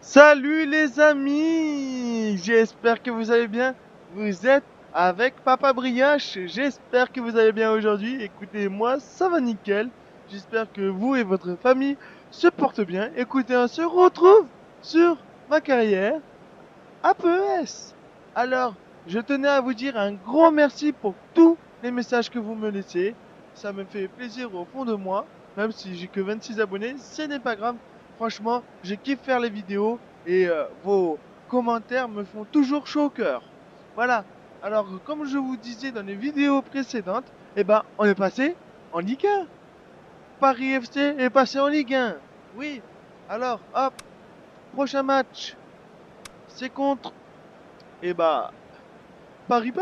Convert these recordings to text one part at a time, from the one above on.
Salut les amis, j'espère que vous allez bien. Vous êtes avec Papa Briache. J'espère que vous allez bien aujourd'hui. Écoutez, moi, ça va nickel. J'espère que vous et votre famille se portent bien. Écoutez, on se retrouve sur ma carrière APES. Alors, je tenais à vous dire un grand merci pour tous les messages que vous me laissez. Ça me fait plaisir au fond de moi, même si j'ai que 26 abonnés, ce n'est pas grave. Franchement, je kiffe faire les vidéos et vos commentaires me font toujours chaud au cœur. Voilà. Alors, comme je vous disais dans les vidéos précédentes, on est passé en Ligue 1. Paris FC est passé en Ligue 1. Oui. Alors, hop, prochain match, c'est contre, eh bah, Paris,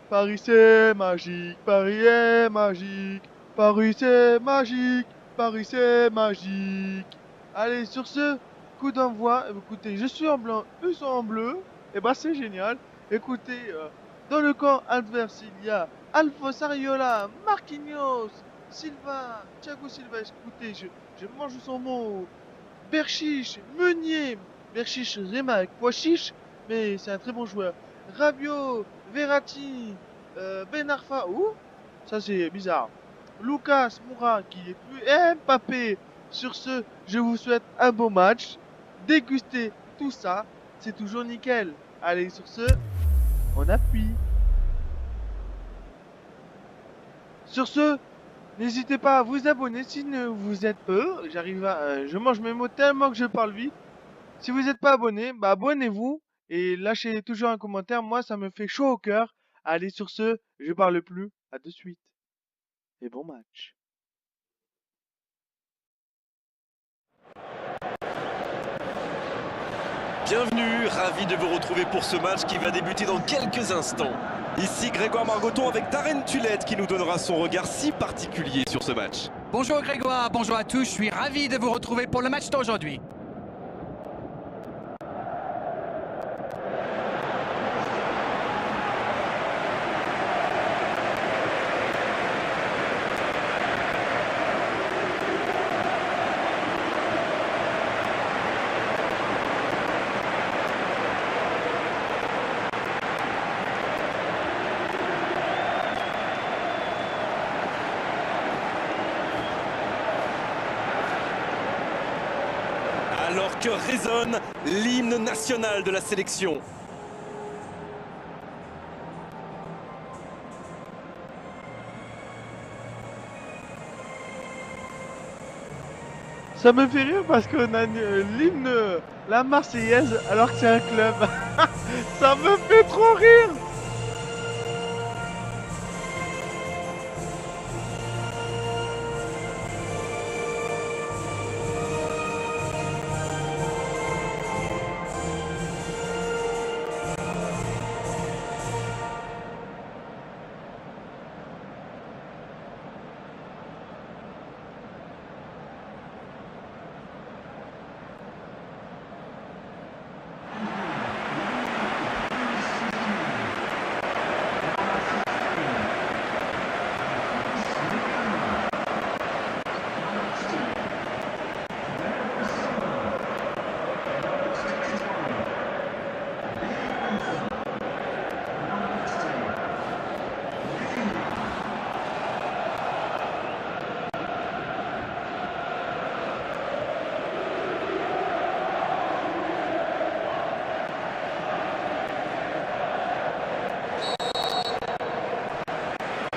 Paris c'est magique, Paris est magique, Paris c'est magique, Paris c'est magique. Allez, sur ce, coup d'envoi. Écoutez, je suis en blanc, eux sont en bleu. C'est génial. Écoutez, dans le camp adverse, il y a Alphonse Areola, Marquinhos, Silva, Thiago Silva. Écoutez, je mange son mot. Berchiche, Meunier, Berchiche rime avec pois chiche, mais c'est un très bon joueur. Rabiot, Verratti, Ben Arfa, ouh, ça c'est bizarre. Lucas Moura qui est plus Mbappé. Sur ce, je vous souhaite un beau match. Dégustez tout ça, c'est toujours nickel. Allez, sur ce, on appuie. Sur ce, n'hésitez pas à vous abonner si vous êtes peu. Je mange mes mots tellement que je parle vite. Si vous n'êtes pas abonné, abonnez-vous et lâchez toujours un commentaire. Moi, ça me fait chaud au cœur. Allez, sur ce, je parle plus. À de suite et bon match. Bienvenue, ravi de vous retrouver pour ce match qui va débuter dans quelques instants. Ici Grégoire Margoton avec Darren Tulette qui nous donnera son regard si particulier sur ce match. Bonjour Grégoire, bonjour à tous, je suis ravi de vous retrouver pour le match d'aujourd'hui. Alors que résonne l'hymne national de la sélection. Ça me fait rire parce qu'on a l'hymne, la Marseillaise, alors que c'est un club. Ça me fait trop rire.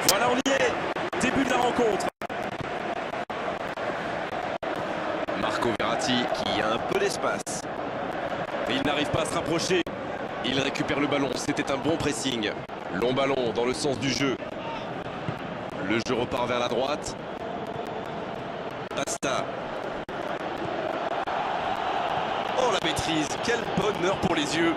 Voilà, on y est. Début de la rencontre. Marco Verratti qui a un peu d'espace. Mais il n'arrive pas à se rapprocher. Il récupère le ballon, c'était un bon pressing. Long ballon dans le sens du jeu. Le jeu repart vers la droite. Pasta. Oh la maîtrise, quel bonheur pour les yeux.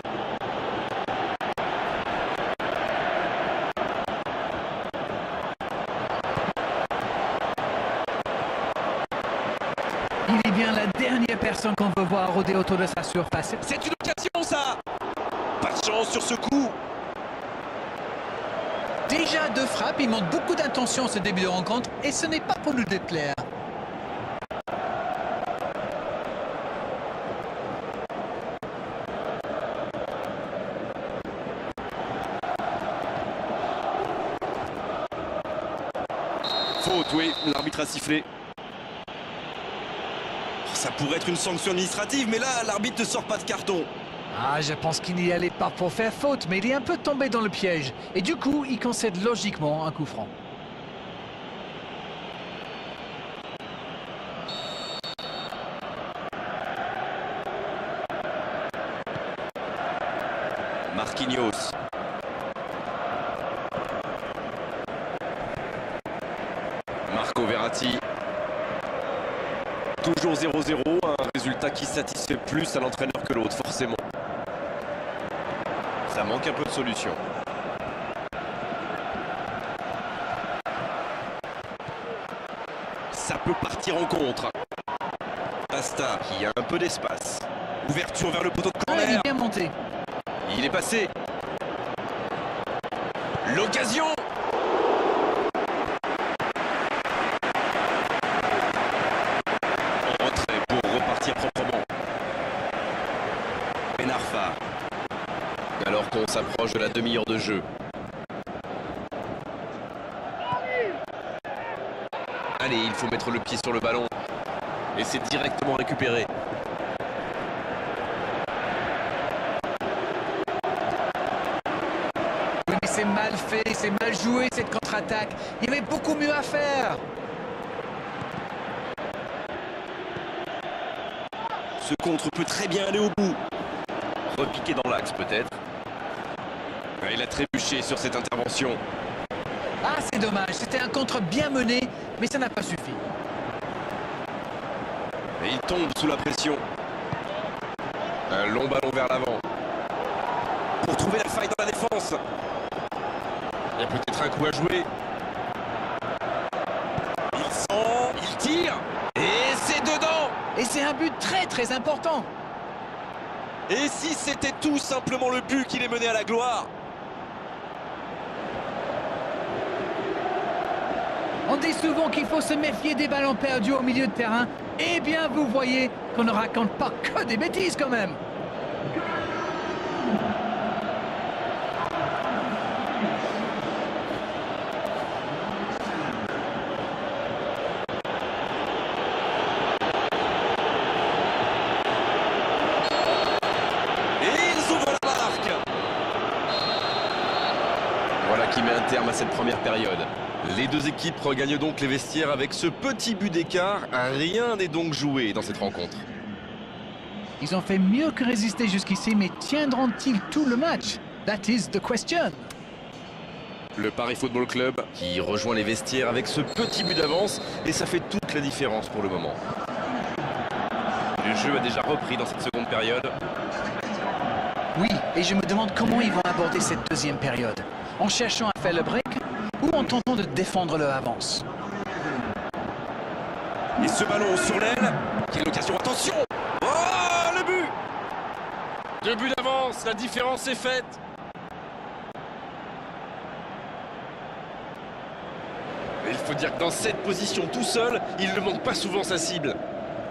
Il est bien la dernière personne qu'on veut voir rôder autour de sa surface. C'est une occasion ça. Pas de chance sur ce coup. Déjà deux frappes, il montre beaucoup d'intention ce début de rencontre et ce n'est pas pour nous déplaire. Faute, oui, l'arbitre a sifflé. Ça pourrait être une sanction administrative, mais là, l'arbitre ne sort pas de carton. Ah, je pense qu'il n'y allait pas pour faire faute, mais il est un peu tombé dans le piège. Et du coup, il concède logiquement un coup franc. Marquinhos. Marco Verratti. Toujours 0-0, un résultat qui satisfait plus à l'entraîneur que l'autre, forcément. Ça manque un peu de solution. Ça peut partir en contre. Pasta qui a un peu d'espace. Ouverture vers le poteau de Ah, il corner. est bien monté. Il est passé. L'occasion. En retrait pour repartir proprement. Ben Arfa. Alors qu'on s'approche de la demi-heure de jeu. Allez, il faut mettre le pied sur le ballon. Et c'est directement récupéré. Oui, mais c'est mal fait, c'est mal joué cette contre-attaque. Il y avait beaucoup mieux à faire. Ce contre peut très bien aller au bout. Repiqué dans l'axe peut-être. Il a trébuché sur cette intervention. Ah, c'est dommage. C'était un contre bien mené, mais ça n'a pas suffi. Et il tombe sous la pression. Un long ballon vers l'avant. Pour trouver la faille dans la défense. Il y a peut-être un coup à jouer. Il sent, il tire. Et c'est dedans. Et c'est un but très très important. Et si c'était tout simplement le but qui les menait à la gloire? On dit souvent qu'il faut se méfier des ballons perdus au milieu de terrain. Eh bien, vous voyez qu'on ne raconte pas que des bêtises quand même. Et ils ouvrent la marque. Voilà qui met un terme à cette première période. Les deux équipes regagnent donc les vestiaires avec ce petit but d'écart. Rien n'est donc joué dans cette rencontre. Ils ont fait mieux que résister jusqu'ici, mais tiendront-ils tout le match? That is the question. Le Paris Football Club qui rejoint les vestiaires avec ce petit but d'avance et ça fait toute la différence pour le moment. Le jeu a déjà repris dans cette seconde période. Oui, et je me demande comment ils vont aborder cette deuxième période. En cherchant à faire le break ou en tentant de défendre leur avance. Et ce ballon sur l'aile, quelle occasion, attention! Oh, le but! 2 buts d'avance, la différence est faite. Mais il faut dire que dans cette position tout seul, il ne manque pas souvent sa cible.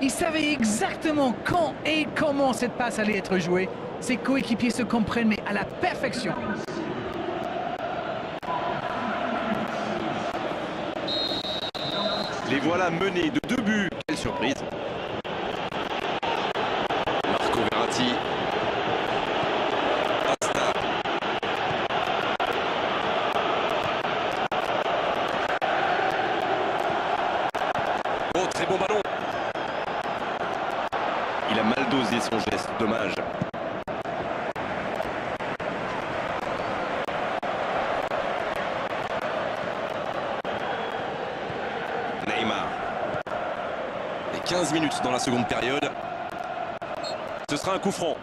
Ils savaient exactement quand et comment cette passe allait être jouée. Ses coéquipiers se comprennent, mais à la perfection. Les voilà menés de 2 buts. Quelle surprise! Marco Verratti. Pasta. Oh, très bon ballon. Il a mal dosé son geste, dommage. Neymar. Et 15 minutes dans la seconde période. Ce sera un coup franc.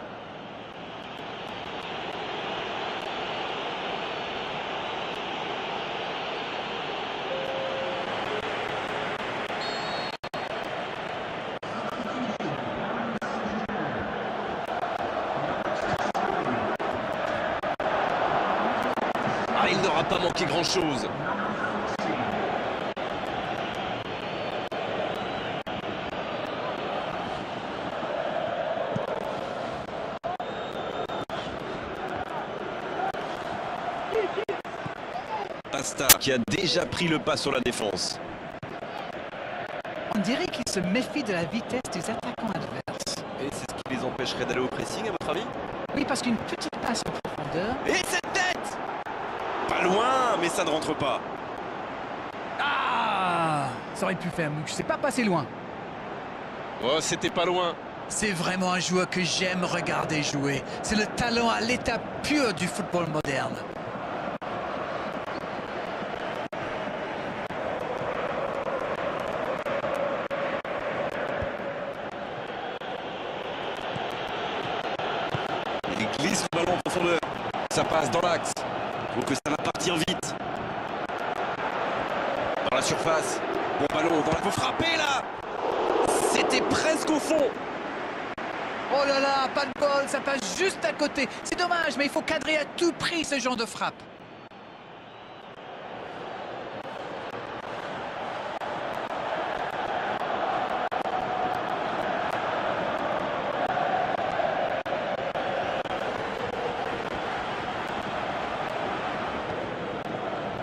Ah, il n'aura pas manqué grand-chose. Pasta qui a déjà pris le pas sur la défense. dirait qu'ils se méfient de la vitesse des attaquants adverses. Et c'est ce qui les empêcherait d'aller au pressing, à votre avis? Oui, parce qu'une petite passe en profondeur... Et cette tête! Pas loin, mais ça ne rentre pas. Ah! Ça aurait pu faire mieux, c'est pas passé loin. Oh, c'était pas loin. C'est vraiment un joueur que j'aime regarder jouer. C'est le talent à l'état pur du football moderne. Il glisse le ballon en profondeur. Ça passe dans l'axe. Faut que ça va partir vite. Dans la surface. Bon ballon, dans la... Faut frapper là. C'était presque au fond. Oh là là, pas de bol, ça passe juste à côté. C'est dommage, mais il faut cadrer à tout prix ce genre de frappe.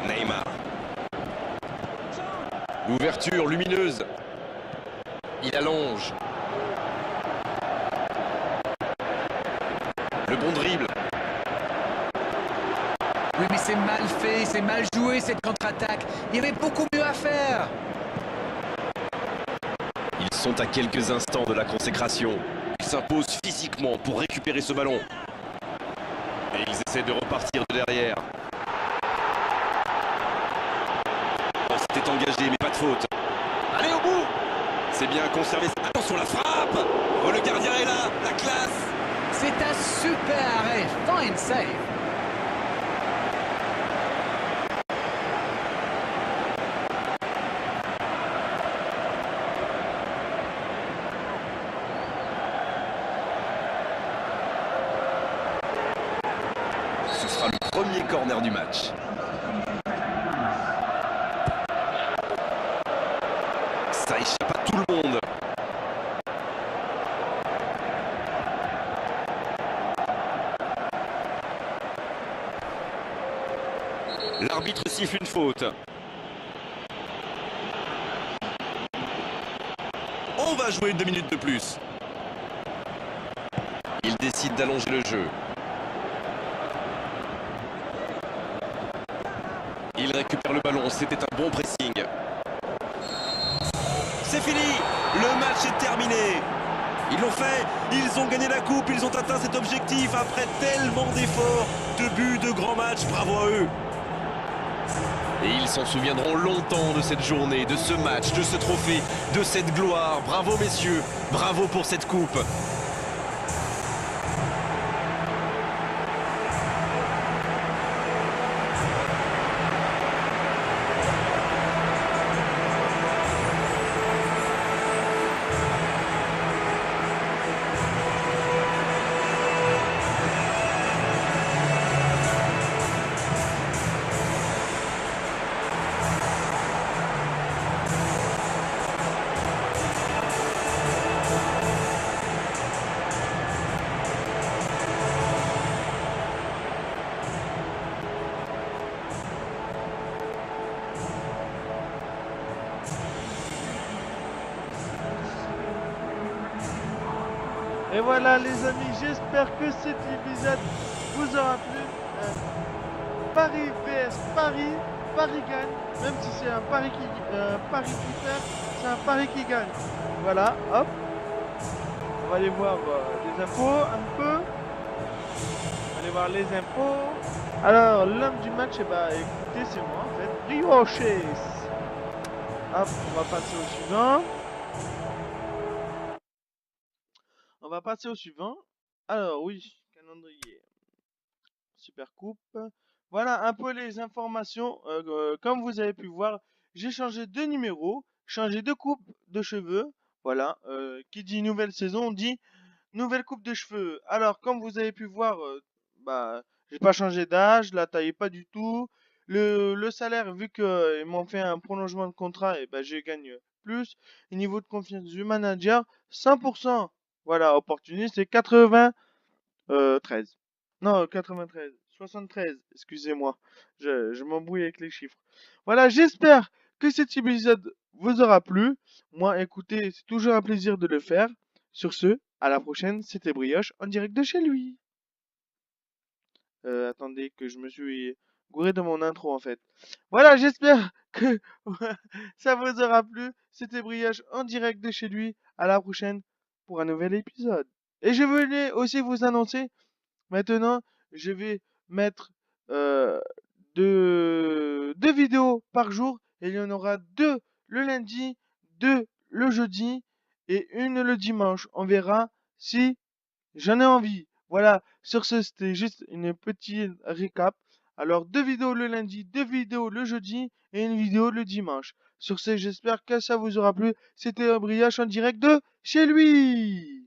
Neymar. Ouverture lumineuse. Il allonge. Le bon dribble. Oui, mais c'est mal fait, c'est mal joué cette contre-attaque. Il y avait beaucoup mieux à faire. Ils sont à quelques instants de la consécration. Ils s'imposent physiquement pour récupérer ce ballon. Et ils essaient de repartir de derrière. Oh, c'était engagé, mais pas de faute. Allez au bout. C'est bien conservé. Attention la frappe. Oh, le gardien est là. La classe. C'est un super arrêt. Fine save. Ce sera le premier corner du match. Ça échappe à tout le monde. L'arbitre siffle une faute. On va jouer 2 minutes de plus. Il décide d'allonger le jeu. Il récupère le ballon, c'était un bon pressing. C'est fini, le match est terminé. Ils l'ont fait, ils ont gagné la coupe, ils ont atteint cet objectif après tellement d'efforts, de buts, de grands matchs, bravo à eux. Et ils s'en souviendront longtemps de cette journée, de ce match, de ce trophée, de cette gloire. Bravo messieurs, bravo pour cette coupe. Et voilà les amis, j'espère que cet épisode vous aura plu. Paris vs Paris, Paris gagne, même si c'est un pari qui perd, c'est un pari qui gagne. Voilà, hop. On va aller voir les infos un peu. On va aller voir les infos. Alors, l'homme du match, eh ben, écoutez, c'est moi en fait. Rioches. Hop, on va passer au suivant. On va passer au suivant. Alors, oui, calendrier. Super coupe. Voilà un peu les informations. Comme vous avez pu voir, j'ai changé de numéro, changé de coupe de cheveux. Voilà, qui dit nouvelle saison dit nouvelle coupe de cheveux. Alors, comme vous avez pu voir, bah, j'ai pas changé d'âge, la taille pas du tout. Le salaire, vu qu'ils m'ont fait un prolongement de contrat, et ben je gagne plus. Et niveau de confiance du manager, 100%. Voilà, opportuniste, c'est 93. Non, 93. 73, excusez-moi. Je m'embrouille avec les chiffres. Voilà, j'espère que cet épisode vous aura plu. Moi, écoutez, c'est toujours un plaisir de le faire. Sur ce, à la prochaine, c'était Brioche en direct de chez lui. Attendez que je me suis gouré dans mon intro en fait. Voilà, j'espère que ça vous aura plu. C'était Brioche en direct de chez lui. À la prochaine pour un nouvel épisode. Et je voulais aussi vous annoncer, maintenant, je vais mettre euh, deux vidéos par jour. Et il y en aura deux le lundi, deux le jeudi et une le dimanche. On verra si j'en ai envie. Voilà, sur ce, c'était juste une petite récap. Alors, deux vidéos le lundi, deux vidéos le jeudi et une vidéo le dimanche. Sur ce, j'espère que ça vous aura plu. C'était Briache en direct de chez lui.